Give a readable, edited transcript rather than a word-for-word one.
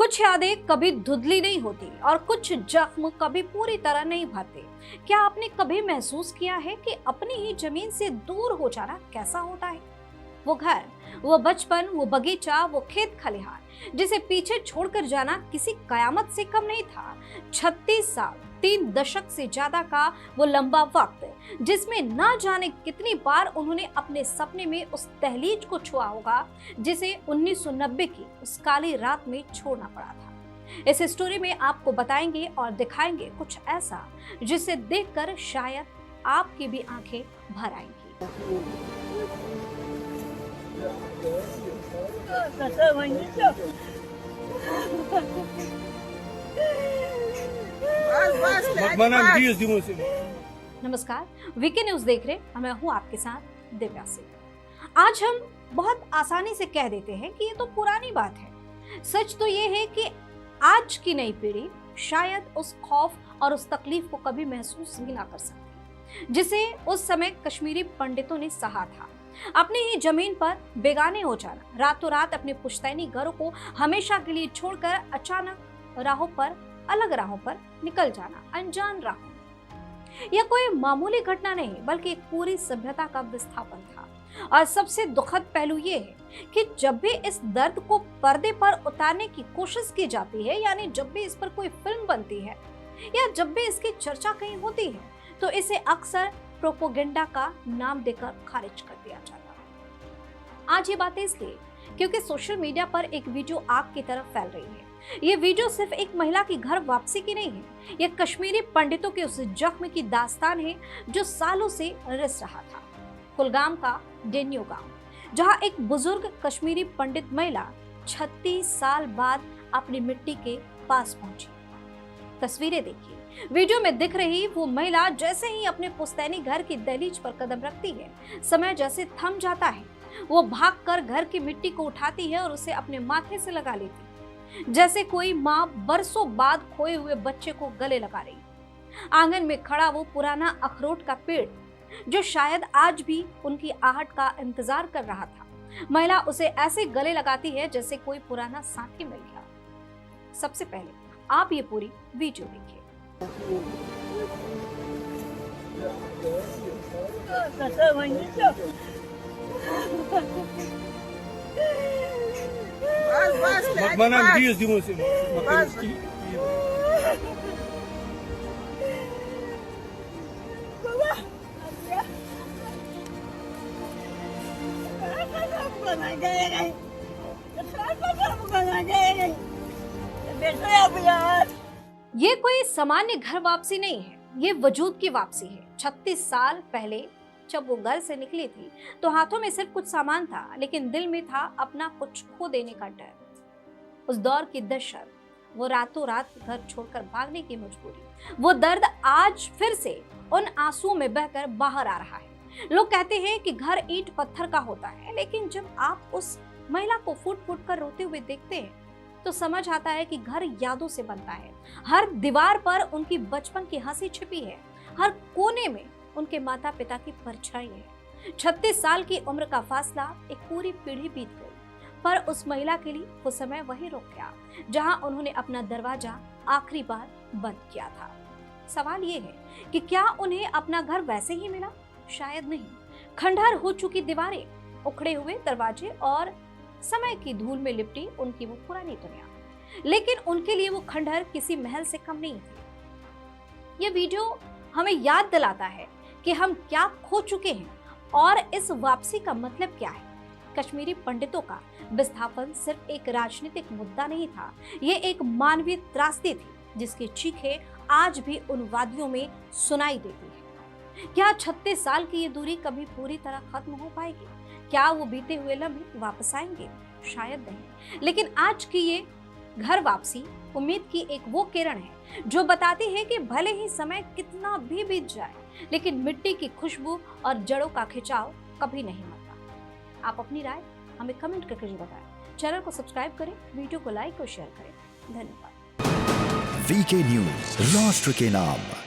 कुछ यादें कभी धुंधली नहीं होती और कुछ जख्म कभी पूरी तरह नहीं भरते। क्या आपने कभी महसूस किया है कि अपनी ही जमीन से दूर हो जाना कैसा होता है? वो घर, वो बचपन, वो बगीचा, वो खेत खलिहान जिसे पीछे छोड़कर जाना किसी कयामत से कम नहीं था। 36 साल, 3 दशक से ज्यादा का वो लंबा वक्त जिसमें ना जाने कितनी बार उन्होंने अपने सपने में उस दहलीज को छुआ होगा जिसे 1990 की उस काली रात में छोड़ना पड़ा था। इस स्टोरी में आपको बताएंगे और दिखाएंगे कुछ ऐसा जिसे देखकर शायद आपकी भी आंखें भर आएंगी। नमस्कार, वीके न्यूज देख रहे हैं। मैं हूं आपके साथ दिव्या सिंह। आज हम बहुत आसानी से कह देते हैं कि ये तो पुरानी बात है। सच तो ये है कि आज की नई पीढ़ी शायद उस खौफ और उस तकलीफ को कभी महसूस भी ना कर सकती जिसे उस समय कश्मीरी पंडितों ने सहा था। अपनी ही जमीन पर बेगाने हो जाना, रातों रात अपने पुश्तैनी घरों को हमेशा के लिए छोड़कर अचानक अलग राहों पर निकल जाना, अनजान राहों। यह कोई मामूली घटना नहीं बल्कि एक पूरी सभ्यता का विस्थापन था। और सबसे दुखद पहलू ये है कि जब भी इस दर्द को पर्दे पर उतारने की कोशिश की जाती है, यानी जब भी इस पर कोई फिल्म बनती है या जब भी इसकी चर्चा कहीं होती है, तो इसे अक्सर प्रोपोगेंडा का नाम देकर खारिज कर दिया जाता है। आज ये बात इसलिए क्योंकि सोशल मीडिया पर एक वीडियो आग की तरफ फैल रही है। ये वीडियो सिर्फ एक महिला की घर वापसी की नहीं है, ये कश्मीरी पंडितों के उस जख्म की दास्तान है जो सालों से रिस रहा था। कुलगाम का डेन्यू गांव, जहां एक बुजुर्ग कश्मीरी पंडित महिला 36 साल बाद अपनी मिट्टी के पास पहुंची। तस्वीरें देखिए। वीडियो में दिख रही वो महिला जैसे ही अपने पुश्तैनी घर की दहलीज पर कदम रखती है, समय जैसे थम जाता है। वो भागकर घर की मिट्टी को उठाती है और उसे अपने माथे से लगा लेती है, जैसे कोई माँ बरसों बाद खोए हुए बच्चे को गले लगा रही। आंगन में खड़ा वो पुराना अखरोट का पेड़ जो शायद आज भी उनकी आहट का इंतजार कर रहा था, महिला उसे ऐसे गले लगाती है जैसे कोई पुराना साथी मिल गया। सबसे पहले आप ये पूरी वीडियो देखिए। ये कोई सामान्य घर वापसी नहीं है, ये वजूद की वापसी है। 36 साल पहले जब वो घर से निकली थी तो हाथों में सिर्फ कुछ सामान था, लेकिन दिल में था अपना कुछ खो देने का डर। उस दौर की दहशत, वो रातों रात घर छोड़कर भागने की मजबूरी, वो दर्द आज फिर से उन आंसुओं में बहकर बाहर आ रहा है। लोग कहते हैं कि घर ईंट पत्थर का होता है, लेकिन जब आप उस महिला को फूट फूट कर रोते हुए देखते हैं तो समझ आता है कि घर यादों से बनता है। हर दीवार पर उनकी बचपन की हंसी छिपी है, हर कोने में उनके माता पिता की परछाई है। 36 साल की उम्र का फासला, एक पूरी पीढ़ी बीत गई, पर उस महिला के लिए वो समय वहीं रुक गया जहां उन्होंने अपना दरवाजा आखिरी बार बंद किया था। सवाल ये है कि क्या उन्हें अपना घर वैसे ही मिला? शायद नहीं। खंडहर हो चुकी दीवारें, उखड़े हुए दरवाजे और समय की धूल में लिपटी उनकी वो पुरानी दुनिया, लेकिन उनके लिए वो खंडहर किसी महल से कम नहीं थी। ये वीडियो हमें याद दिलाता है कि हम क्या खो चुके हैं और इस वापसी का मतलब क्या है। कश्मीरी पंडितों का विस्थापन सिर्फ एक राजनीतिक मुद्दा नहीं था, ये एक मानवीय त्रासदी थी जिसकी चीखें आज भी उन वादियों में सुनाई देती है। क्या 36 साल की ये दूरी कभी पूरी तरह खत्म हो पाएगी? क्या वो बीते हुए लम्हे वापस आएंगे? शायद नहीं, लेकिन आज की ये घर वापसी उम्मीद की एक वो किरण है जो बताती है कि भले ही समय कितना भी बीत जाए, लेकिन मिट्टी की खुशबू और जड़ों का खिंचाव कभी नहीं मरता। आप अपनी राय हमें कमेंट करके बताएं। चैनल को सब्सक्राइब करें, वीडियो को लाइक और शेयर करें। धन्यवाद। वीके न्यूज, राष्ट्र के नाम।